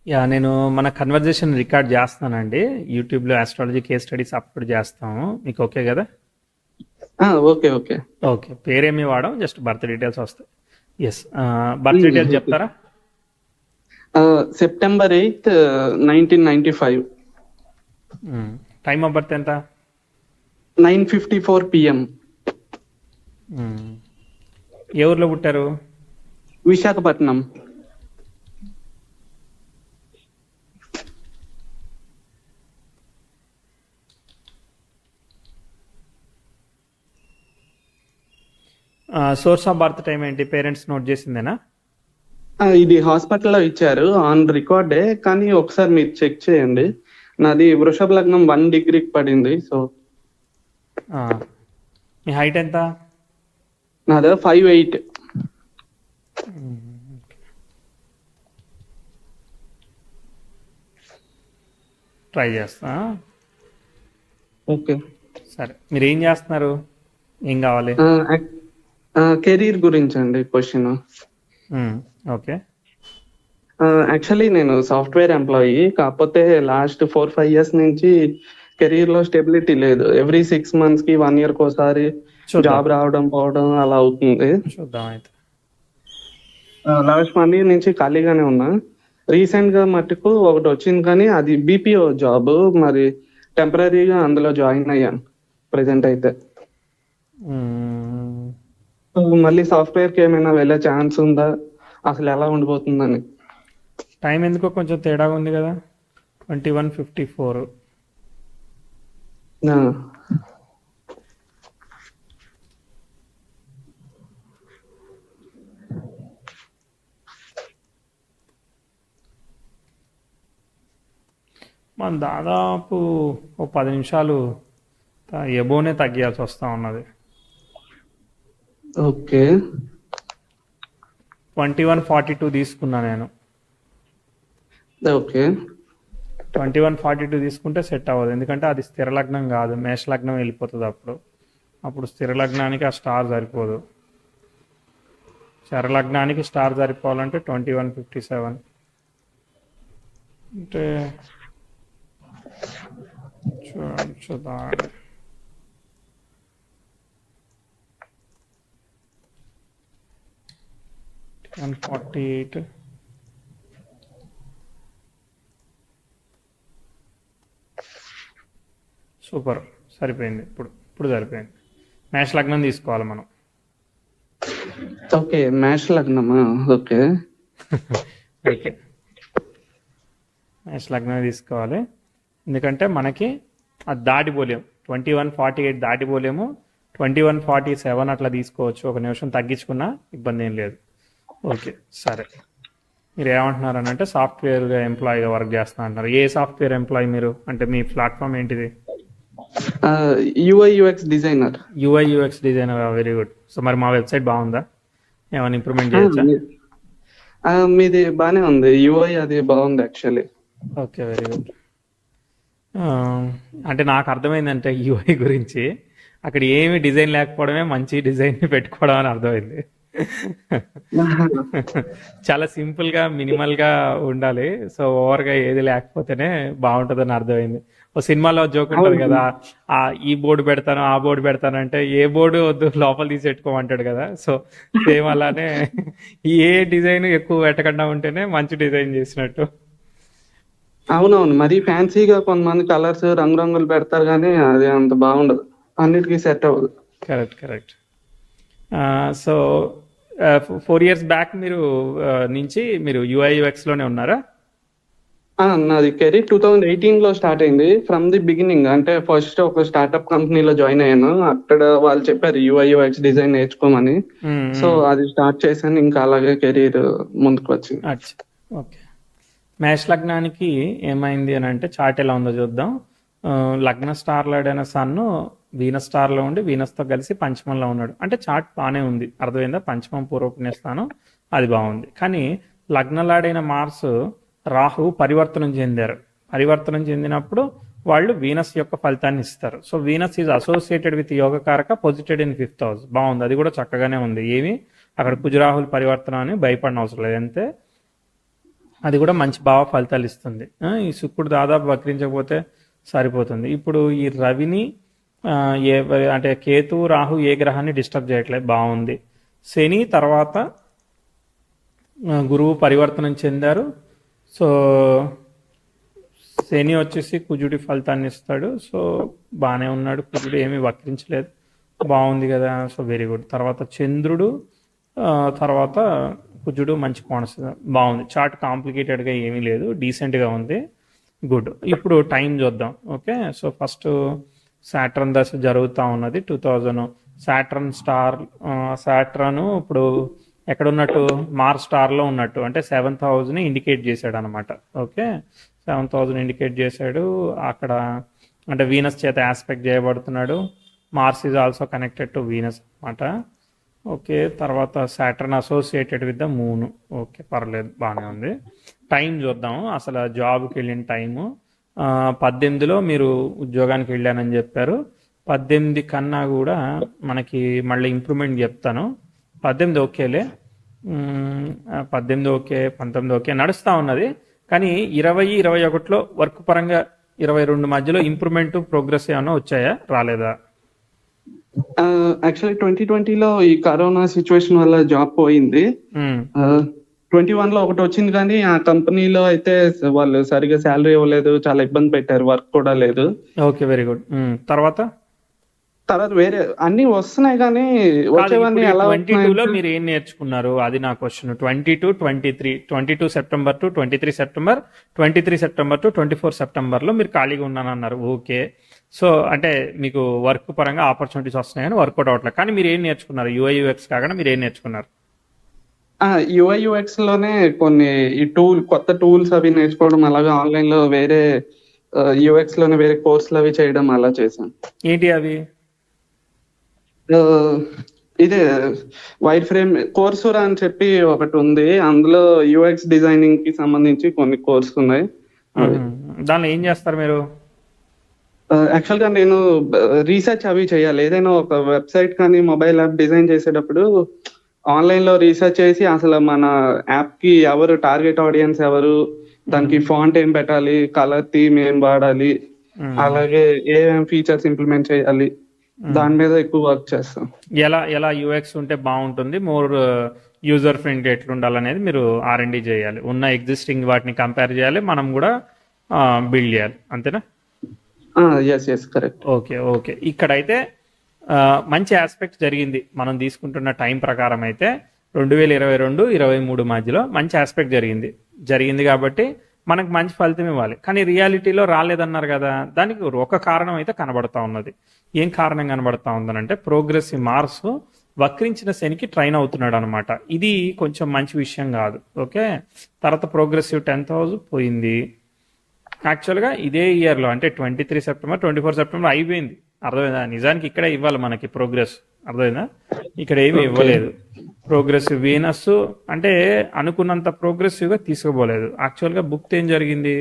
నేను మన conversation record చేస్తానండి. యూట్యూబ్లో ఆస్ట్రాలజీ కేస్ స్టడీస్ అప్లోడ్ చేస్తాము. మీకు ఓకే కదా? Okay okay. ఓకే, పేరేమి వాడం, జస్ట్ బర్త్ డీటెయిల్స్ వస్తాయి. ఎస్, బర్త్ డీటెయిల్స్ చెప్తారా? September 8th 1995 time of birth ఎంత? 9:54 PM. ఏ ఊర్లో పుట్టారు? Visakhapatnam. Source of birth time ఏంటి? పేరెంట్స్ నోట్ చేసిందేనా? ఇది హాస్పిటల్లో ఇచ్చారు, ఆన్ రికార్డే, కానీ ఒకసారి మీరు చెక్ చేయండి. నాది వృషభ లగ్నం 1 డిగ్రీకి పడింది. సో మీ హైట్ ఎంత? నాది 5'8". ట్రై చేస్తా. ఓకే. సరే, మీరు ఏం చేస్తున్నారు? ఏం కావాలి? కెరీర్ గురించి అండి క్వశ్చన్. ఓకే. యాక్చువల్లీ నేను సాఫ్ట్వేర్ ఎంప్లాయీ, కాకపోతే లాస్ట్ 4-5 years నుంచి కెరీర్ లో స్టెబిలిటీ లేదు. ఎవ్రీ 6 months కి 1 year కోసారి జాబ్ రావడం పోవడం అలా అవుతుంది. చూద్దాం అయితే. లాస్ట్ 1 year నుంచి ఖాళీగానే ఉన్నా. రీసెంట్ గా మట్టుకు ఒకటి వచ్చింది, కానీ అది బీపీఓ జాబ్. మరి టెంపరీగా అందులో జాయిన్ అయ్యాను ప్రెసెంట్ అయితే. మళ్ళీ సాఫ్ట్వేర్ కి ఏమైనా వెళ్ళే ఛాన్స్ ఉందా, అసలు ఎలా ఉండిపోతుందని. టైం ఎందుకో కొంచెం తేడాగా ఉంది కదా. 21:54. మనం దాదాపు ఓ 10 నిమిషాలు ఎబోనే తగ్గియాల్సి వస్తూ ఉన్నది. ఓకే. 21:42 తీసుకున్నా నేను. ఓకే. 21:42 తీసుకుంటే సెట్ అవ్వదు, ఎందుకంటే అది స్థిర లగ్నం కాదు, మేష లగ్నం వెళ్ళిపోతుంది. అప్పుడు స్థిర లగ్నానికి ఆ స్టార్ సరిపోదు. చర లగ్నానికి స్టార్ సరిపోవాలంటే 21:57 అంటే చూద్దాం. 148. సూపర్, సరిపోయింది. ఇప్పుడు సరిపోయింది. మేష లగ్నం తీసుకోవాలి మనం. ఓకే, మేష లగ్నమా? ఓకే. ఓకే, మేష లగ్నం తీసుకోవాలి, ఎందుకంటే మనకి అది దాటిపోలేము. 21:48 దాటిపోలేము. 21:47 అట్లా తీసుకోవచ్చు, ఒక నిమిషం తగ్గించుకున్నా ఇబ్బంది ఏం లేదు. ఓకే, సరే. మీరు ఏమంటున్నారు అని అంటే సాఫ్ట్వేర్ ఎంప్లాయీగా వర్క్ చేస్తా అంటున్నారు. ఏ సాఫ్ట్వేర్ ఎంప్లాయీ మీరు? అంటే మీ ప్లాట్ఫామ్ ఏంటిది? UI UX designer. UI UX designer, very good. So మరి మా వెబ్సైట్ బాగుందా? ఏమైనా ఇంప్రూవ్మెంట్ చేయొచ్చా? మీది బానే ఉంది, యూఐ అది బాగుంది యాక్చువల్లీ. Okay, very good. అంటే నాకు అర్థమైందంటే యూఐ గురించి అక్కడ ఏమి డిజైన్ లేకపోవడమే మంచి డిజైన్ పెట్టుకోవడం అని అర్థమైంది. చాలా సింపుల్గా మినిమల్గా ఉండాలి. సో ఓవర్గా ఏది లేకపోతేనే బాగుంటుందని అర్థమైంది. ఓ సినిమాలో జోక్ ఉంటుంది కదా, ఈ బోర్డు పెడతాను ఆ బోర్డు పెడతాను అంటే ఏ బోర్డు వద్దు లోపల తీసి పెట్టుకోమంటాడు కదా. సో సేమ్ అలానే ఏ డిజైన్ ఎక్కువ పెట్టకుండా ఉంటేనే మంచి డిజైన్ చేసినట్టు. అవునవును, మరీ ఫ్యాన్సీగా కొంతమంది కలర్స్ రంగురంగులు పెడతారు, కానీ అది అంత బాగుండదు, అన్నిటికీ సెట్ అవ్వదు. కరెక్ట్. సో 4 years బ్యాక్ మీరు యూఐ/యూఎక్స్ లోనే ఉన్నారా? నాది కెరీర్ 2018 లో స్టార్ట్ అయింది. ఫ్రమ్ ది బిగినింగ్, అంటే ఫస్ట్ ఒక స్టార్ట్అప్ కంపెనీలో జాయిన్ అయ్యాను. అక్కడ వాళ్ళు చెప్పారు యూఐ/యూఎక్స్ డిజైన్ నేర్చుకోమని. సో అది స్టార్ట్ చేశాను, ఇంకా అలాగే కెరీర్ ముందుకు వచ్చింది. ఓకే. మేష లగ్నానికి ఏమైంది అని అంటే చార్ట్ ఎలా ఉందో చూద్దాం. లగ్న స్టార్లో అయిన సన్ను వీనస్ స్టార్లో ఉండి వీనస్తో కలిసి పంచమంలో ఉన్నాడు. అంటే చార్ట్ బాగానే ఉంది, అర్థమైందా? పంచమం పూర్వపుణ్యస్థానం అది బాగుంది. కానీ లగ్నలాడైన మార్స్ రాహు పరివర్తనం చెందారు. పరివర్తనం చెందినప్పుడు వాళ్ళు వీనస్ యొక్క ఫలితాన్ని ఇస్తారు. So Venus is associated with yogakaraka posited in 5th house. బాగుంది, అది కూడా చక్కగానే ఉంది. ఏమి అక్కడ కుజరాహుల్ పరివర్తన అని భయపడిన అవసరం లేదు. అంతే అది కూడా మంచి భావ ఫలితాలు ఇస్తుంది. ఈ శుక్రుడు దాదాపు వక్రించకపోతే సరిపోతుంది. ఇప్పుడు ఈ రవిని ఆ, ఏ అంటే కేతు రాహు ఏ గ్రహాన్ని డిస్టర్బ్ చేయట్లేదు, బాగుంది. శని తర్వాత గురువు పరివర్తనం చెందారు. సో శని వచ్చేసి కుజుడి ఫలితాన్ని ఇస్తాడు. సో బాగానే ఉన్నాడు, కుజుడు ఏమీ వక్రించలేదు, బాగుంది కదా. So very good. తర్వాత చంద్రుడు, తర్వాత కుజుడు మంచి కోణస్, బాగుంది. చార్ట్ కాంప్లికేటెడ్గా ఏమీ లేదు, డీసెంట్గా ఉంది, గుడ్. ఇప్పుడు టైం చూద్దాం. ఓకే, సో ఫస్ట్ సాట్రన్ దశ జరుగుతూ ఉన్నది 2000. సాట్రన్ స్టార్, సాట్రన్ ఇప్పుడు ఎక్కడ ఉన్నట్టు, మార్స్ స్టార్లో ఉన్నట్టు, అంటే 7th హౌస్ని ఇండికేట్ చేశాడు అనమాట. ఓకే, 7th హౌస్ని ఇండికేట్ చేశాడు అక్కడ, అంటే వీనస్ చేత ఆస్పెక్ట్ చేయబడుతున్నాడు. Mars is also connected to Venus అనమాట. ఓకే, తర్వాత Saturn associated with the moon. Okay, పర్లేదు, బాగానే ఉంది. టైం చూద్దాము, అసలు జాబ్కి వెళ్ళిన టైము 18లో మీరు ఉద్యోగానికి వెళ్ళానని చెప్పారు. 18 కన్నా కూడా మనకి మళ్ళీ ఇంప్రూవ్మెంట్ చెప్తాను. 18 ఓకేలే, 18 ఓకే, 19 ఓకే, నడుస్తూ ఉన్నది. కానీ 20, 21లో వర్క్ పరంగా 22 మధ్యలో ఇంప్రూవ్మెంట్, ప్రోగ్రెస్ ఏమైనా వచ్చాయా, రాలేదా? యాక్చువల్లీ 2020లో ఈ కరోనా సిచ్యువేషన్ వల్ల జాబ్ పోయింది. 21లో ఒకటి వచ్చింది, కానీ ఆ కంపెనీలో అయితే వాళ్ళు సరిగా శాలరీ ఇవ్వలేదు, చాలా ఇబ్బంది పెట్టారు, వర్క్ కూడా లేదు. Okay, very good. తర్వాత వేరే అన్ని వస్తున్నాయి, కానీ వచ్చేవన్నీ ఎలా 22లో మీరు ఏం నేర్చుకున్నారు, అది నా question. 22, 23, 22 September to 23 September, 23 September to 24 సెప్టెంబర్లో మీరు ఖాళీగా ఉన్నానన్నారు. ఓకే, సో అంటే మీకు వర్క్ పరంగా ఆపర్చునిటీస్ వస్తున్నాయి కానీ వర్కౌట్ అవ్వట్లేదు. కానీ మీరు ఏం నేర్చుకున్నారు, యూఐ యూఎక్స్ కాకుండా మీరు ఏం నేర్చుకున్నారు? యూఐ యూఎక్స్ లోనే కొన్ని ఈ కొత్త టూల్స్ అవి నేర్చుకోవడం, అలాగే ఆన్లైన్ లో వేరే యూఎక్స్ లోనే వేరే కోర్సులు అవి చేయడం అలా చేశాను. ఏంటి అవి? ఇదే వైర్ ఫ్రేమ్ కోర్సురా అని చెప్పి ఒకటి ఉంది, అందులో యూఎక్స్ డిజైనింగ్ కి సంబంధించి కొన్ని కోర్సు ఉన్నాయి. దానిలో ఏం చేస్తారు మీరు? యాక్చువల్ గా నేను రీసెర్చ్ అవి చేయాలి. ఏదైనా ఒక వెబ్సైట్ కానీ మొబైల్ యాప్ డిజైన్ చేసేటప్పుడు ఆన్లైన్ లో రీసెర్చ్ చేసి అసలు మన యాప్ కి ఎవరు టార్గెట్ ఆడియన్స్, ఎవరు, దానికి ఫాంట్ ఏం పెట్టాలి, కలర్ థీమ్ ఏం వాడాలి, అలాగే ఏమేం ఫీచర్స్ ఇంప్లిమెంట్ చేయాలి, దాని మీద ఎక్కువ వర్క్ చేస్తాం. ఎలా యూఎక్స్ ఉంటే బాగుంటుంది, మోర్ యూజర్ ఫ్రెండ్లీ ఎట్లుండాలనేది మీరు R&D చేయాలి. ఉన్న ఎగ్జిస్టింగ్ వాటిని కంపేర్ చేయాలి, మనం కూడా బిల్డ్ చేయాలి, అంతేనా? Yes correct. ఓకే. ఇక్కడైతే మంచి ఆస్పెక్ట్ జరిగింది. మనం తీసుకుంటున్న టైం ప్రకారం అయితే 2022-23 మధ్యలో మంచి ఆస్పెక్ట్ జరిగింది కాబట్టి మనకు మంచి ఫలితం ఇవ్వాలి. కానీ రియాలిటీలో రాలేదన్నారు కదా, దానికి ఒక కారణం అయితే కనబడతా ఉన్నది. ఏం కారణం కనబడతా ఉందనంటే, ప్రోగ్రెసివ్ మార్స్ వక్రించిన శనికి ట్రైన్ అవుతున్నాడు అనమాట. ఇది కొంచెం మంచి విషయం కాదు. ఓకే, తర్వాత ప్రోగ్రెసివ్ 10th హౌస్ పోయింది. యాక్చువల్గా ఇదే ఇయర్లో అంటే 23 సెప్టెంబర్ 24 సెప్టెంబర్ అయిపోయింది, అర్థమైందా? నిజానికి ఇక్కడే ఇవ్వాలి మనకి ప్రోగ్రెస్, అర్థమైందా? ఇక్కడ ఏమీ ఇవ్వలేదు. ప్రోగ్రెసివ్ వీనస్ అంటే అనుకున్నంత ప్రోగ్రెసివ్గా తీసుకోబోలేదు. యాక్చువల్గా బుక్త్ ఏం జరిగింది,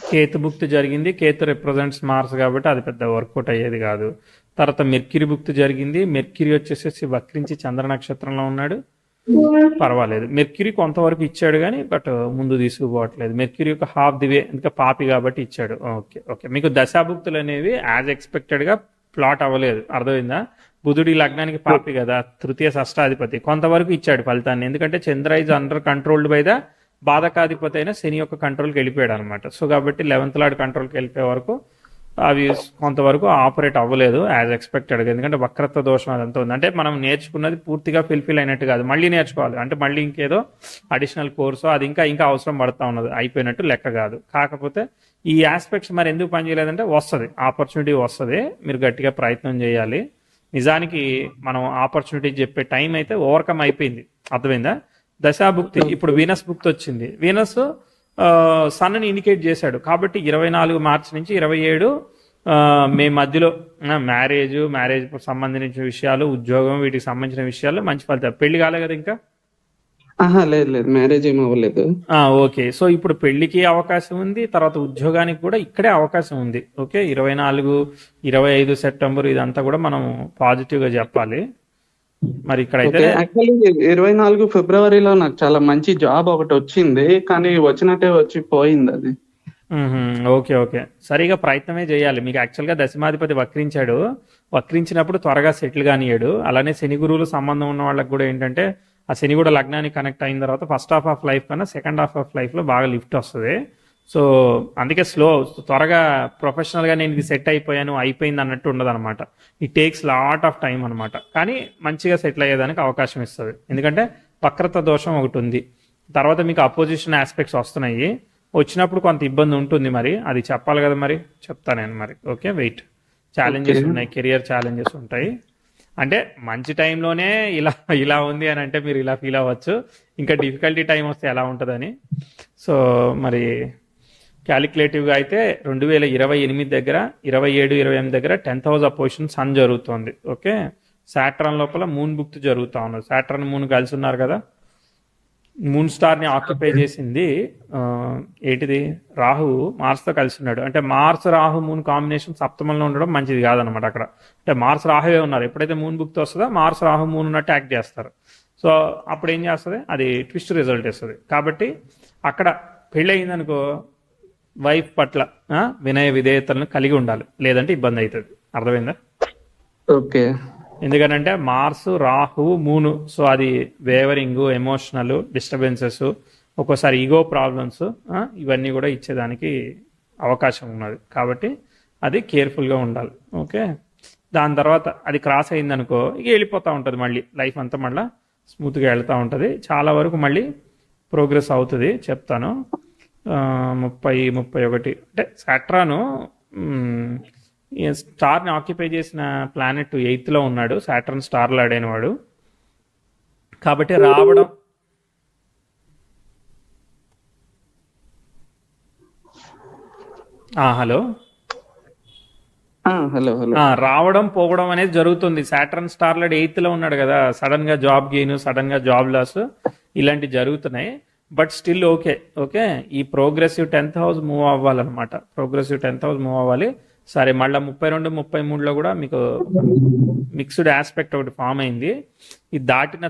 కేతు బుక్త్ జరిగింది. కేతు రిప్రజెంట్స్ మార్స్ కాబట్టి అది పెద్ద వర్కౌట్ అయ్యేది కాదు. తర్వాత మెర్క్యూరీ బుక్త్ జరిగింది. మెర్క్యూరీ వచ్చేసేసి వక్రించి చంద్ర నక్షత్రంలో ఉన్నాడు, పర్వాలేదు. మెర్క్యూరీ కొంతవరకు ఇచ్చాడు కానీ బట్ ముందు తీసుకుపోవట్లేదు. మెర్క్యూరీ యొక్క హాఫ్ ది వే, ఇంకా పాపి కాబట్టి ఇచ్చాడు. ఓకే, మీకు దశాభుక్తులు అనేవి యాజ్ ఎక్స్పెక్టెడ్గా ప్లాట్ అవ్వలేదు, అర్థమైందా? బుధుడి లగ్నానికి పాపి కదా, తృతీయ షష్టాధిపతి, కొంతవరకు ఇచ్చాడు ఫలితాన్ని. ఎందుకంటే Chandra is under controlled by the బాధకాధిపతి అయిన శని యొక్క కంట్రోల్కి వెళ్ళిపోయాడు అనమాట. సో కాబట్టి 11th లార్డ్ కంట్రోల్కి వెళ్ళిపోయే వరకు అవి కొంతవరకు ఆపరేట్ అవ్వలేదు యాజ్ ఎక్స్పెక్టెడ్గా. ఎందుకంటే వక్రత్వ దోషం అదంతా ఉంది. అంటే మనం నేర్చుకున్నది పూర్తిగా ఫిల్ఫిల్ అయినట్టు కాదు, మళ్ళీ నేర్చుకోవాలి. అంటే మళ్ళీ ఇంకేదో అడిషనల్ కోర్సు అది ఇంకా అవసరం పడుతూ ఉన్నది, అయిపోయినట్టు లెక్క కాదు. కాకపోతే ఈ ఆస్పెక్ట్స్ మరి ఎందుకు పనిచేయలేదంటే, వస్తుంది, ఆపర్చునిటీ వస్తుంది, మీరు గట్టిగా ప్రయత్నం చేయాలి. నిజానికి మనం ఆపర్చునిటీ చెప్పే టైం అయితే ఓవర్కమ్ అయిపోయింది, అర్థమైందా? దశాభుక్తి ఇప్పుడు వీనస్ భుక్తి వచ్చింది. వీనస్ సన్ని ఇండికేట్ చేశాడు కాబట్టి 24 మార్చి నుంచి 27 మే మధ్యలో మ్యారేజ్ సంబంధించిన విషయాలు, ఉద్యోగం, వీటికి సంబంధించిన విషయాలు మంచి ఫలితాలు. పెళ్లి కాలే కదా ఇంకా? లేదు, మ్యారేజ్ ఏమి అవ్వలేదు. ఓకే, సో ఇప్పుడు పెళ్లికి అవకాశం ఉంది, తర్వాత ఉద్యోగానికి కూడా ఇక్కడే అవకాశం ఉంది. ఓకే, 24, 25 సెప్టెంబర్ ఇదంతా కూడా మనం పాజిటివ్గా చెప్పాలి. మరి ఇక్కడైతే ఓకే. యాక్చువల్లీ 24 ఫిబ్రవరిలో నాకు చాలా మంచి జాబ్ ఒకటి వచ్చింది. కానీ వచ్చినట్టే వచ్చి పోయిందది. ఓకే ఓకే, సరిగా ప్రయత్నమే చేయాలి. మీకు యాక్చువల్గా దశమాధిపతి వక్రించాడు, వక్రించినప్పుడు త్వరగా సెటిల్ కానియాడు. అలానే శని గురువులు సంబంధం ఉన్న వాళ్ళకి కూడా ఏంటంటే ఆ శని కూడా లగ్నానికి కనెక్ట్ అయిన తర్వాత ఫస్ట్ హాఫ్ ఆఫ్ లైఫ్ కన్నా సెకండ్ హాఫ్ ఆఫ్ లైఫ్లో బాగా లిఫ్ట్ వస్తుంది. సో అందుకే త్వరగా ప్రొఫెషనల్గా నేను ఇది సెట్ అయిపోయాను అయిపోయింది అన్నట్టు ఉండదు అనమాట. It takes lot of time అనమాట. కానీ మంచిగా సెటిల్ అయ్యేదానికి అవకాశం ఇస్తుంది. ఎందుకంటే వక్రత దోషం ఒకటి ఉంది. తర్వాత మీకు అపోజిషన్ ఆస్పెక్ట్స్ వస్తున్నాయి. వచ్చినప్పుడు కొంత ఇబ్బంది ఉంటుంది, మరి అది చెప్పాలి కదా, మరి చెప్తా నేను మరి. Okay, wait. ఛాలెంజెస్ ఉన్నాయి, కెరియర్ ఛాలెంజెస్ ఉంటాయి. అంటే మంచి టైంలోనే ఇలా ఇలా ఉంది అని అంటే మీరు ఇలా ఫీల్ అవ్వచ్చు, ఇంకా డిఫికల్టీ టైం వస్తే ఎలా ఉంటుందని. సో మరి క్యాలిక్యులేటివ్గా అయితే 2028 దగ్గర 27-28 దగ్గర 10th హౌస్ అపోజిషన్ సన్ జరుగుతుంది. ఓకే, సాటర్న్ లోపల మూన్ బుక్ జరుగుతూ ఉన్నది. సాటర్న్ మూన్ కలిసి ఉన్నారు కదా. మూన్ స్టార్ని ఆక్యుపై చేసింది ఏంటిది, రాహు మార్స్తో కలిసి ఉన్నాడు. అంటే మార్స్ రాహు మూన్ కాంబినేషన్ సప్తమంలో ఉండడం మంచిది కాదనమాట. అక్కడ అంటే మార్స్ రాహువే ఉన్నారు. ఎప్పుడైతే మూన్ బుక్తో వస్తుందో మార్స్ రాహు మూన్ ఉన్నట్టు యాక్ట్ చేస్తారు. సో అప్పుడు ఏం చేస్తుంది, అది ట్విస్ట్ రిజల్ట్ ఇస్తుంది. కాబట్టి అక్కడ పెళ్ళి అయిందనుకో వైఫ్ పట్ల వినయ విధేయతలను కలిగి ఉండాలి, లేదంటే ఇబ్బంది అవుతుంది. అర్థమైందా? ఓకే. ఎందుకంటే మార్స్ రాహు మూను, సో అది వేవరింగ్, ఎమోషనల్ డిస్టర్బెన్సెస్, ఒక్కోసారి ఈగో ప్రాబ్లమ్స్, ఇవన్నీ కూడా ఇచ్చేదానికి అవకాశం ఉన్నది. కాబట్టి అది కేర్ఫుల్గా ఉండాలి. ఓకే, దాని తర్వాత అది క్రాస్ అయిందనుకో ఇక వెళ్ళిపోతూ ఉంటుంది, మళ్ళీ లైఫ్ అంతా మళ్ళీ స్మూత్గా వెళ్తూ ఉంటుంది. చాలా వరకు మళ్ళీ ప్రోగ్రెస్ అవుతుంది. చెప్తాను. 30-31 అంటే సాట్రాను స్టార్ని ఆక్యుపై చేసిన ప్లానెట్ 8th ఉన్నాడు. సాటర్న్ స్టార్ లాడైన వాడు. కాబట్టి రావడం హలో హలో హలో రావడం పోవడం అనేది జరుగుతుంది. సాటర్న్ స్టార్ లాడ్ 8th ఉన్నాడు కదా. సడన్ గా జాబ్ గెయిన్, సడన్ గా జాబ్ లాస్ ఇలాంటివి జరుగుతున్నాయి. But still okay. ఓకే, ఈ ప్రోగ్రెసివ్ 10th హౌస్ మూవ్ అవ్వాలన్నమాట. ప్రోగ్రెసివ్ 10th హౌస్ మూవ్ అవ్వాలి. సరే, మళ్ళీ 32-33లో కూడా మీకు మిక్స్డ్ ఆస్పెక్ట్ ఒకటి ఫామ్ అయింది. ఇది దాటిన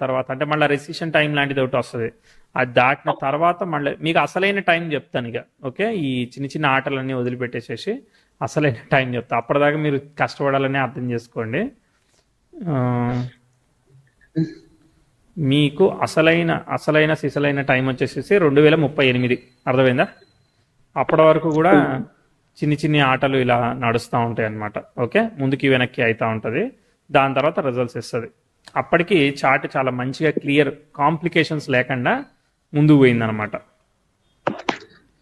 తర్వాత అంటే మళ్ళీ రెసిషన్ టైం లాంటిది ఒకటి వస్తుంది. అది దాటిన తర్వాత మళ్ళీ మీకు అసలైన టైం చెప్తాను ఇక. ఓకే, ఈ చిన్న చిన్న ఆటలన్నీ వదిలిపెట్టేసేసి అసలైన టైం చెప్తా. అప్పటిదాకా మీరు కష్టపడాలని అర్థం చేసుకోండి. మీకు అసలైన సిసలైన టైం వచ్చేసేసి 2038. అర్థమైందా? అప్పటి వరకు కూడా చిన్ని ఆటలు ఇలా నడుస్తూ ఉంటాయి అన్నమాట. ఓకే, ముందుకి వెనక్కి అవుతూ ఉంటుంది. దాని తర్వాత రిజల్ట్స్ ఇస్తుంది. అప్పటికి చార్ట్ చాలా మంచిగా క్లియర్, కాంప్లికేషన్స్ లేకుండా ముందుకు పోయిందనమాట.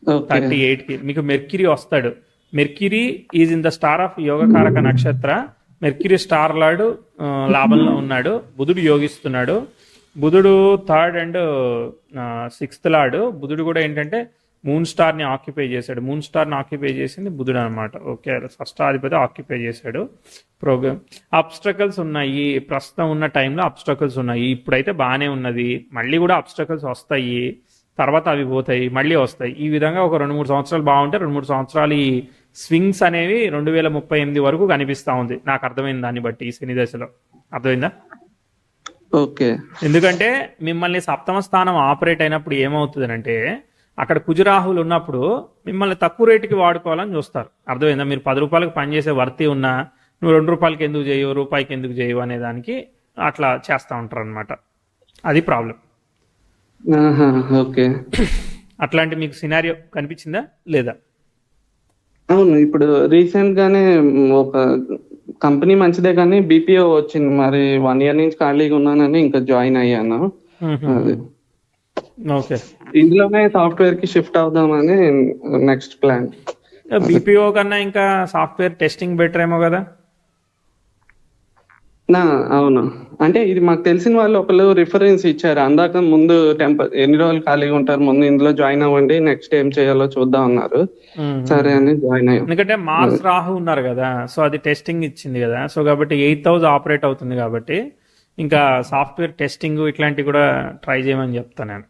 38కి మీకు మెర్క్యూరీ వస్తాడు. Mercury is in the star of yogakaraka nakshatra. Mercury star లాడు లాభంలో ఉన్నాడు. బుధుడు యోగిస్తున్నాడు. బుధుడు 3rd and 6th లాడు. బుధుడు కూడా ఏంటంటే మూన్ స్టార్ని ఆక్యుపై చేశాడు. మూన్ స్టార్ని ఆక్యుపై చేసింది బుధుడు అనమాట. ఓకే, షష్టాధిపతి ఆక్యుపై చేశాడు. ప్రోగ్రామ్ అబ్స్ట్రకల్స్ ఉన్నాయి. ప్రస్తుతం ఉన్న టైంలో అబ్స్ట్రకల్స్ ఉన్నాయి. ఇప్పుడైతే బాగానే ఉన్నది. మళ్ళీ కూడా అబ్స్ట్రకల్స్ వస్తాయి, తర్వాత అవి పోతాయి, మళ్ళీ వస్తాయి. ఈ విధంగా ఒక 2-3 సంవత్సరాలు బాగుంటే 2-3 సంవత్సరాలు ఈ స్వింగ్స్ అనేవి 2038 వరకు కనిపిస్తూ ఉంది. నాకు అర్థమైంది దాన్ని బట్టి ఈ శని దశలో. అర్థమైందా? ఓకే. ఎందుకంటే మిమ్మల్ని సప్తమ స్థానం ఆపరేట్ అయినప్పుడు ఏమవుతుంది అంటే అక్కడ కుజరాహులు ఉన్నప్పుడు మిమ్మల్ని తక్కువ రేటుకి వాడుకోవాలని చూస్తారు. అర్థమైందా? మీరు 10 రూపాయలకు పనిచేసే వర్తి ఉన్నా నువ్వు 2 రూపాయలకి ఎందుకు చేయవు, రూపాయికి ఎందుకు చేయవు అనే దానికి అట్లా చేస్తూ ఉంటారు అనమాట. అది ప్రాబ్లం. ఓకే. అట్లాంటి మీకు సినారియో కనిపించిందా లేదా? అవును, ఇప్పుడు రీసెంట్ గానే ఒక కంపెనీ మంచిదే కానీ బీపీఓ వచ్చింది. మరి 1 year నుంచి ఖాళీగా ఉన్నానని ఇంకా జాయిన్ అయ్యాను. ఓకే, ఇందులోనే సాఫ్ట్వేర్ కి షిఫ్ట్ అవుదామని నెక్స్ట్ ప్లాన్. బీపీఓ కన్నా ఇంకా సాఫ్ట్వేర్ టెస్టింగ్ బెటర్ ఏమో కదా? అవును, అంటే ఇది మాకు తెలిసిన వాళ్ళు ఒకళ్ళు రిఫరెన్స్ ఇచ్చారు. అందాక ముందు ఎన్ని రోజులు ఖాళీగా ఉంటారు, ముందు ఇందులో జాయిన్ అవ్వండి, నెక్స్ట్ ఏం చేయాలో చూద్దాం అన్నారు. సరే అని జాయిన్ అయ్యాం. ఎందుకంటే మార్స్ రాహు ఉన్నారు కదా, సో అది టెస్టింగ్ ఇచ్చింది కదా. సో కాబట్టి 8th హౌస్ ఆపరేట్ అవుతుంది కాబట్టి ఇంకా సాఫ్ట్వేర్ టెస్టింగ్ ఇట్లాంటివి కూడా ట్రై చేయమని చెప్తాను నేను.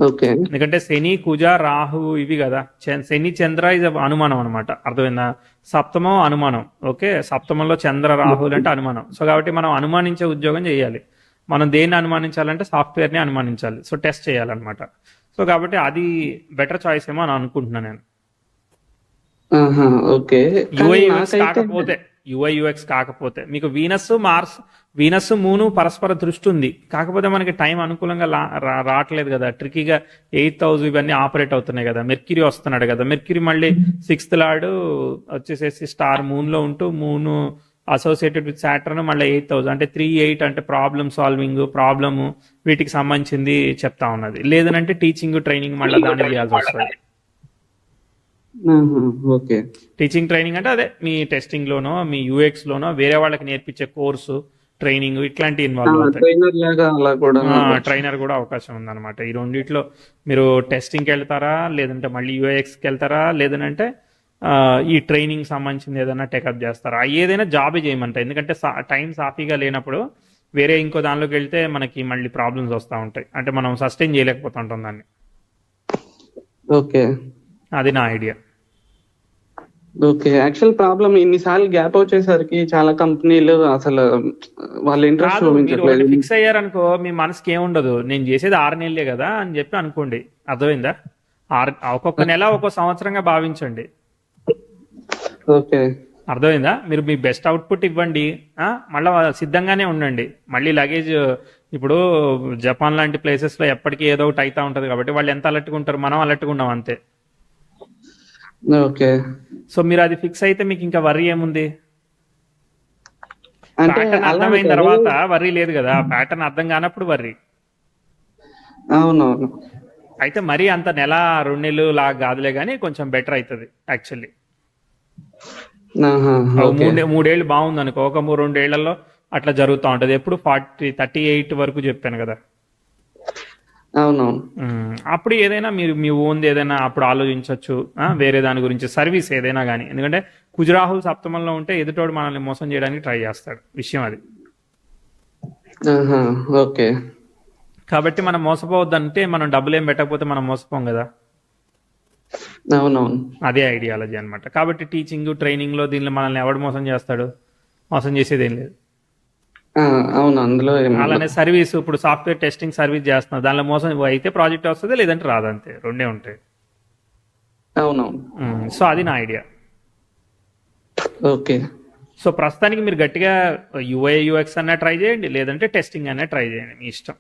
ఓకే. ఎందుకంటే శని కుజ రాహు ఇవి కదా, శని చంద్ర ఇది అనుమానం అనమాట, అర్థమైందా? సప్తమం అనుమానం. ఓకే, సప్తమంలో చంద్ర రాహులు అంటే అనుమానం. సో కాబట్టి మనం అనుమానించే ఉద్యోగం చేయాలి. మనం దేన్ని అనుమానించాలంటే సాఫ్ట్వేర్ని అనుమానించాలి. సో టెస్ట్ చేయాలన్నమాట. సో కాబట్టి అది బెటర్ చాయిస్ ఏమో అని అనుకుంటున్నాను నేను. ఆహా! ఓకే. కానీ యుఐయుఎక్స్ నాకైతే కాకపోతే, యుఐయుఎక్స్ కాకపోతే మీకు వీనస్ మార్స్, వీనస్ మూను పరస్పర దృష్టి ఉంది, కాకపోతే మనకి టైం అనుకూలంగా రావట్లేదు కదా, ట్రికీగా 8th హౌస్ ఇవన్నీ ఆపరేట్ అవుతున్నాయి కదా, మెర్క్యూరీ వస్తున్నాడు కదా, మెర్క్యూరీ మళ్ళీ 6th లార్డ్ వచ్చేసేసి స్టార్ మూన్ లో ఉంటూ మూన్ అసోసియేటెడ్ విత్ సాటర్న్ మళ్ళీ 8th హౌస్ అంటే 3-8 అంటే ప్రాబ్లమ్ సాల్వింగ్, ప్రాబ్లమ్ వీటికి సంబంధించింది చెప్తా ఉన్నది. లేదనంటే టీచింగ్ ట్రైనింగ్ మళ్ళీ దానికి చేయాల్సి వస్తుంది. ఆహా! ఓకే. టీచింగ్ ట్రైనింగ్ అంటే అదే మీ టెస్టింగ్ లోనో మీ యూఎక్స్ లోనో వేరే వాళ్ళకి నేర్పించే కోర్సు ట్రైనింగ్ ఇట్లాంటి ఇన్వాల్వ్ అవుతాయి. ట్రైనర్ లాగా అలా కూడా అవ్వచ్చు. ట్రైనర్ కూడా అవకాశం ఉందన్నమాట. ఈ రెండిట్లో మీరు టెస్టింగ్కి వెళ్తారా, లేదంటే మళ్ళీ యూఎక్స్కి వెళ్తారా, లేదంటే ఈ ట్రైనింగ్ సంబంధించింది ఏదైనా టేకప్ చేస్తారా, ఏదైనా జాబే చేయమంటాయి. ఎందుకంటే టైం సాఫీగా లేనప్పుడు వేరే ఇంకో దానిలోకి వెళ్తే మనకి మళ్ళీ ప్రాబ్లమ్స్ వస్తూ ఉంటాయి, అంటే మనం సస్టైన్ చేయలేకపోతుంటాం దాన్ని. ఓకే. అది నా ఐడియా. ఓకే. యాక్చువల్ ప్రాబ్లమ్ ఇన్నిసార్లు గ్యాప్ వచ్చేసరికి చాలా కంపెనీలు అసలు వాళ్ళ ఇంట్రెస్ట్ కాదు, మీరు ఒకటి చూపించట్లేదు. ఫిక్స్ అయ్యారనుకో మీ మనసుకి ఏముండదు, నేను చేసేది 6 నెలలే కదా అని చెప్పి అనుకోండి. అర్థమైందా? ఒక్కొక్క నెల ఒక్కొక్క సంవత్సరంగా భావించండి. ఓకే. అర్థమైందా? మీరు మీ బెస్ట్ అవుట్పుట్ ఇవ్వండి, మళ్ళీ సిద్ధంగానే ఉండండి. మళ్ళీ లగేజ్ ఇప్పుడు జపాన్ లాంటి ప్లేసెస్లో ఎప్పటికీ ఏదో ఒకటి అవుతా ఉంటుంది కాబట్టి వాళ్ళు ఎంత అలర్ట్గా ఉంటారు, మనం అలర్ట్గా ఉన్నాం అంతే. ఓకే. సో మీరు అది ఫిక్స్ అయితే మీకు ఇంకా వర్రీ ఏముంది? అంటే ప్యాటర్న్ అలా అర్థమైన కాదు. తర్వాత వర్రీ లేదు కదా, ప్యాటర్న్ అర్థం కానప్పుడు వర్రీ. అవునవును. అయితే మరీ అంత నెల 2 నెలలు లాగా కాదులే కానీ కొంచెం బెటర్ అవుతుంది యాక్చువల్లీ. ఆహా! ఓకే. మూడేళ్ళు బాగుంది అనుకో, ఒక 2 ఏళ్లలో అట్లా జరుగుతూ ఉంటుంది. ఎప్పుడు 38 వరకు చెప్పాను కదా. అవునవును. అప్పుడు ఏదైనా మీరు మీ ఓన్ ఏదైనా అప్పుడు ఆలోచించవచ్చు, వేరే దాని గురించి సర్వీస్ ఏదైనా కానీ. ఎందుకంటే కుజరాహుల్ సప్తమంలో ఉంటే ఎదుటోడు మనల్ని మోసం చేయడానికి ట్రై చేస్తాడు, విషయం అది. ఆహా! ఓకే. కాబట్టి మనం మోసపోవద్దంటే మనం డబ్బులు ఏం పెట్టకపోతే మనం మోసపోం కదా. అవునవును. అదే ఐడియాలజీ అనమాట. కాబట్టి టీచింగ్ ట్రైనింగ్లో దీనిలో మనల్ని ఎవడు మోసం చేస్తాడు? మోసం చేసేది ఏం లేదు. అవును. అందులో అలానే సర్వీస్, ఇప్పుడు సాఫ్ట్వేర్ టెస్టింగ్ సర్వీస్ చేస్తున్నారు, దానిలో మోసం అయితే ప్రాజెక్ట్ వస్తుంది, లేదంటే రాదంతే, రెండే ఉంటాయి. అవునవును. సో అది నా ఐడియా. ఓకే. సో ప్రస్తుతానికి మీరు గట్టిగా యూఐ యూఎక్స్ అన్నా ట్రై చేయండి, లేదంటే టెస్టింగ్ అన్నా ట్రై చేయండి, మీ ఇష్టం.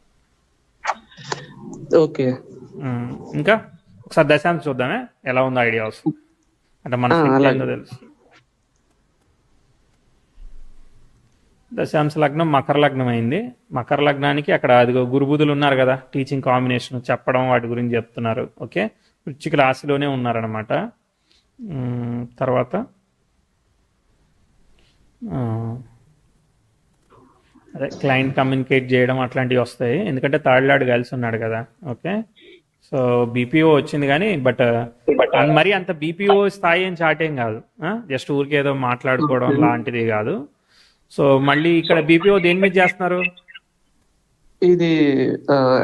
ఓకే. ఇంకా ఒకసారి దశాంశం చూద్దామే ఎలా ఉందో ఐడియా వస్తుంది, అంటే మన శక్తి అలాగే. ఏందో తెలుసు. దశాంశ లగ్నం మకర లగ్నం అయింది. మకర లగ్నానికి అక్కడ అదిగో గురుబుధులు ఉన్నారు కదా, టీచింగ్ కాంబినేషన్ చెప్పడం వాటి గురించి చెప్తున్నారు. ఓకే, వృశ్చిక రాశిలోనే ఉన్నారనమాట. తర్వాత అదే క్లయింట్ కమ్యూనికేట్ చేయడం అట్లాంటివి వస్తాయి, ఎందుకంటే థర్డ్ లార్డ్ కలిసి ఉన్నాడు కదా. ఓకే, సో బీపీఓ వచ్చింది కానీ బట్ మరి అంత బీపీఓ స్థాయి ఏం చాటేం కాదు, జస్ట్ ఊరికి ఏదో మాట్లాడుకోవడం లాంటిది కాదు. సో మళ్ళీ ఇక్కడ బీపీఓ దేని మీద చేస్తున్నారు? ఇది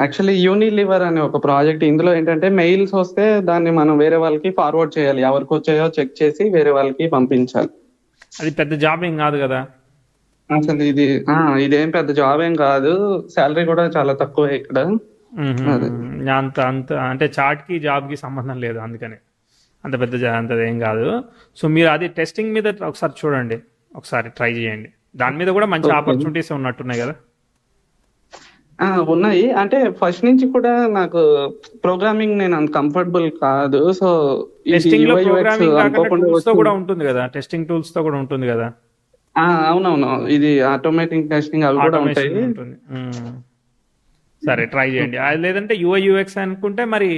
యాక్చువల్లీ యూనిలివర్ అనే ఒక ప్రాజెక్ట్. ఇందులో ఏంటంటే మెయిల్స్ వస్తే దాన్ని మనం వేరే వాళ్ళకి ఫార్వర్డ్ చేయాలి, ఎవరికి వచ్చాయో చెక్ చేసి వేరే వాళ్ళకి పంపించాలి. అది పెద్ద జాబ్ ఏం కాదు కదా. అసలు ఇదేం పెద్ద జాబ్ ఏం కాదు, శాలరీ కూడా చాలా తక్కువ ఇక్కడ. అదే. అంత అంత అంటే చాట్కి జాబ్కి సంబంధం లేదు, అందుకని అంత పెద్ద అంత ఏం కాదు. సో మీరు అది టెస్టింగ్ మీద ఒకసారి చూడండి, ఒకసారి ట్రై చేయండి. దాని మీద కూడా మంచి ఆపర్చునిటీస్ ఉన్నట్టున్నాయి కదా. ఉన్నాయి. అంటే ఫస్ట్ నుంచి కూడా నాకు ప్రోగ్రామింగ్ నేను అంత కంఫర్టబుల్ కాదు. సో టెస్టింగ్ లో ప్రోగ్రామింగ్ కాకుండా టూల్స్ తో కూడా ఉంటుంది కదా, టెస్టింగ్ టూల్స్ తో కూడా ఉంటుంది కదా. అవునవును. ఇది ఆటోమేటిక్ టెస్టింగ్ అవి కూడా ఉంటాయి. ఉంటుంది. సరే ట్రై చేయండి. లేదంటే యూఐ యూఎక్స్ అనుకుంటే మరి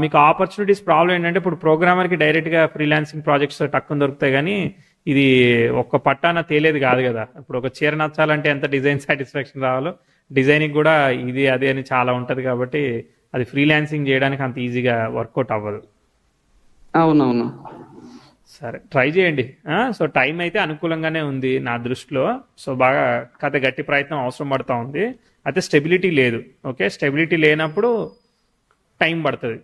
మీకు ఆపర్చునిటీస్ ప్రాబ్లం ఏంటంటే ఇప్పుడు ప్రోగ్రామర్కి డైరెక్ట్గా ఫ్రీలాన్సింగ్ ప్రాజెక్ట్స్ టక్కుని దొరుకుతాయి, కానీ ఇది ఒక్క పట్టాన తేలేది కాదు కదా. ఇప్పుడు ఒక చీర నచ్చాలంటే ఎంత డిజైన్ సాటిస్ఫాక్షన్ రావాలో, డిజైనింగ్ కూడా ఇది అదే అని చాలా ఉంటుంది. కాబట్టి అది ఫ్రీలాన్సింగ్ చేయడానికి అంత ఈజీగా వర్కౌట్ అవ్వదు. అవునవును. సరే ట్రై చేయండి. సో టైం అయితే అనుకూలంగానే ఉంది నా దృష్టిలో. సో బాగా కథ గట్టి ప్రయత్నం అవసరం పడుతూ ఉంది. అయితే స్టెబిలిటీ లేదు. ఓకే, స్టెబిలిటీ లేనప్పుడు టైం పడుతుంది,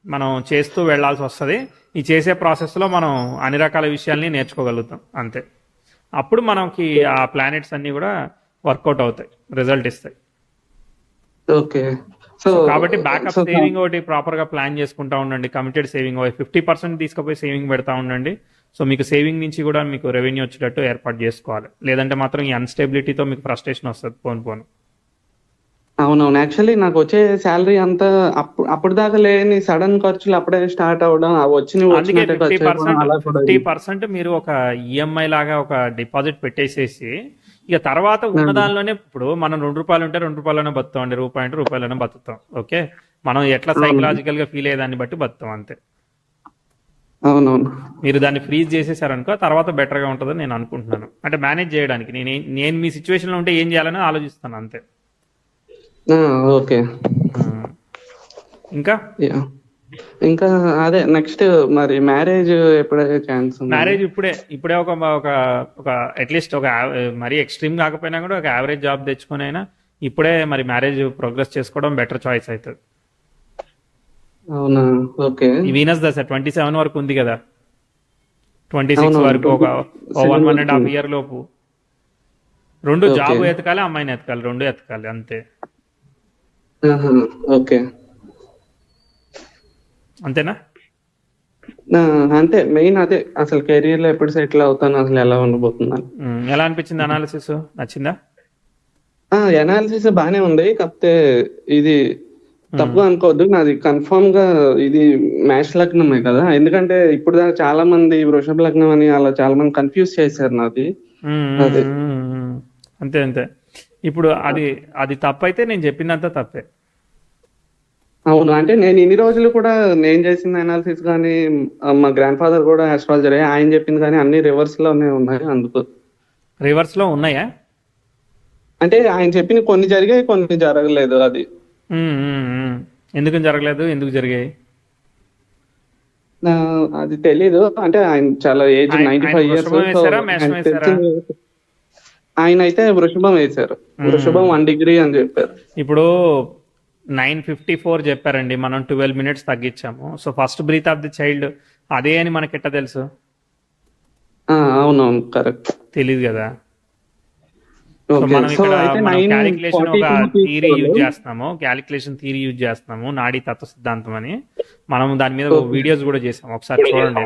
మనం చేస్తూ వెళ్ళాల్సి వస్తుంది. ఈ చేసే ప్రాసెస్లో మనం అన్ని రకాల విషయాల్ని నేర్చుకోగలుగుతాం అంతే. అప్పుడు మనకి ఆ ప్లానెట్స్ అన్నీ కూడా వర్కౌట్ అవుతాయి, రిజల్ట్ ఇస్తాయి. ఓకే. సో కాబట్టి బ్యాకప్ సేవింగ్ ఒకటి ప్రాపర్గా ప్లాన్ చేసుకుంటా ఉండండి. కమిటెడ్ సేవింగ్ 50% తీసుకుపోయి సేవింగ్ పెడతా ఉండండి. సో మీకు సేవింగ్ నుంచి కూడా మీకు రెవెన్యూ వచ్చేటట్టు ఏర్పాటు చేసుకోవాలి. లేదంటే మాత్రం ఈ అన్స్టెబిలిటీతో మీకు ఫ్రస్ట్రేషన్ వస్తుంది పోను. అవునవును. యాక్చువల్లీ నాకు వచ్చే శాలరీ అంతా అప్పుడు దాకా లేని సడన్ ఖర్చులు అప్పుడే స్టార్ట్ అవ్వడం, అందుకే వచ్చినట్టే ఖర్చు అయిపోవడం అలా కూడా 50% మీరు ఒక ఈఎంఐ లాగా ఒక డిపాజిట్ పెట్టేసేసి ఇక తర్వాత ఉన్న దానిలోనే, ఇప్పుడు మనం ₹2 ఉంటే ₹2లోనే బతుకుతాం అండి, రూపాయి అంటే రూపాయలోనే బతుకుతాం. ఓకే, మనం ఎట్లా సైకలాజికల్ గా ఫీల్ అయ్యేదాన్ని బట్టి బతుకుతాం అంతే. అవునవును. మీరు దాన్ని ఫ్రీజ్ చేసేసారనుకో తర్వాత బెటర్గా ఉంటుందని నేను అనుకుంటున్నాను. అంటే మేనేజ్ చేయడానికి నేను మీ సిచ్యువేషన్లో ఉంటే ఏం చేయాలని ఆలోచిస్తాను అంతే. ఓకే. ఇంకా ఇంకా అదే నెక్స్ట్ మరి మ్యారేజ్ ఎప్పుడైతే ఛాన్స్ ఉంది? మ్యారేజ్ ఇప్పుడే ఒక ఒక అట్లీస్ట్ ఒక మరీ ఎక్స్ట్రీమ్ కాకపోయినా కూడా ఒక యావరేజ్ జాబ్ తెచ్చుకొని అయినా ఇప్పుడే మరి మ్యారేజ్ ప్రోగ్రెస్ చేసుకోవడం బెటర్ చాయిస్ అవుతుంది. అవునా? ఓకే. ఈ వీనస్ దశ 27 వరకు ఉంది కదా, 26 వరకు ఒక 1.5 year లోపు రెండు జాబ్ ఎతకాలి, అమ్మాయిని ఎతకాలి, రెండు ఎతకాలి అంతే. ఓకే. అంతేనా? అంతే, మెయిన్ అదే. అసలు కెరీర్ లో ఎప్పుడు సెటిల్ అవుతాను, అసలు ఎలా ఉండబోతున్నాను. ఎలా అనిపించింది అనాలిసిస్? నచ్చిందా? అనాలిసిస్ బానే ఉంది, కాకపోతే ఇది తప్పుగా అనుకోవద్దు, నాది కన్ఫర్మ్ గా ఇది మేష లగ్నమే కదా. ఎందుకంటే ఇప్పుడు దాకా చాలా మంది వృషభ లగ్నం అని అలా చాలా మంది కన్ఫ్యూజ్ చేశారు నాది. అదే. అంతే. ఇప్పుడు అది తప్పైతే నేను చెప్పిందంతా తప్పే. అవును. అంటే నేను ఇన్ని రోజులు కూడా నేను చేసిన అనాలిసిస్ కానీ, మా గ్రాండ్ ఫాదర్ కూడా ఆస్ట్రాలజర్, ఆయన చెప్పింది కానీ అన్ని రివర్స్ లోనే ఉన్నాయి. అందుకు రివర్స్ లో ఉన్నాయా? అంటే ఆయన చెప్పిన కొన్ని జరిగాయి, కొన్ని జరగలేదు. అది ఎందుకు జరగలేదు, ఎందుకు జరిగాయి అది తెలీదు. అంటే ఆయన చాలా ఏజ్ 95 years. ఆయన అయితే వృషభం వేశారు. వృషభం 1 degree అని చెప్పారు. ఇప్పుడు 9:54 చెప్పారండి, మనం 12 minutes తగ్గించాము. So first breath of the child అదే అని మనకి ఎట్లా తెలుసు? అవునవును, కరెక్ట్. తెలీదు కదా. మనం ఇక్కడ క్యాలిక్యులేషన్ ఒక థియరీ యూజ్ చేస్తున్నాము, నాడీ తత్వ సిద్ధాంతం అని. మనం దాని మీద వీడియోస్ కూడా చేసాం, ఒకసారి చూడండి.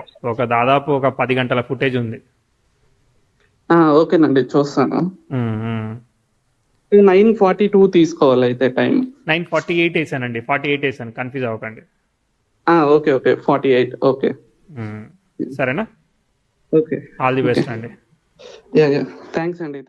దాదాపు ఒక 10 గంటల ఫుటేజ్ ఉంది. ఓకేనండి, చూస్తాను. 9:42 తీసుకోవాలి అయితే టైం. 9:48 వేసానండి, 48 వేసాను, కన్ఫ్యూజ్ అవ్వకండి. ఓకే 48. ఓకే, సరేనా? ఓకే, ఆల్ ది బెస్ట్ అండి. థ్యాంక్స్ అండి.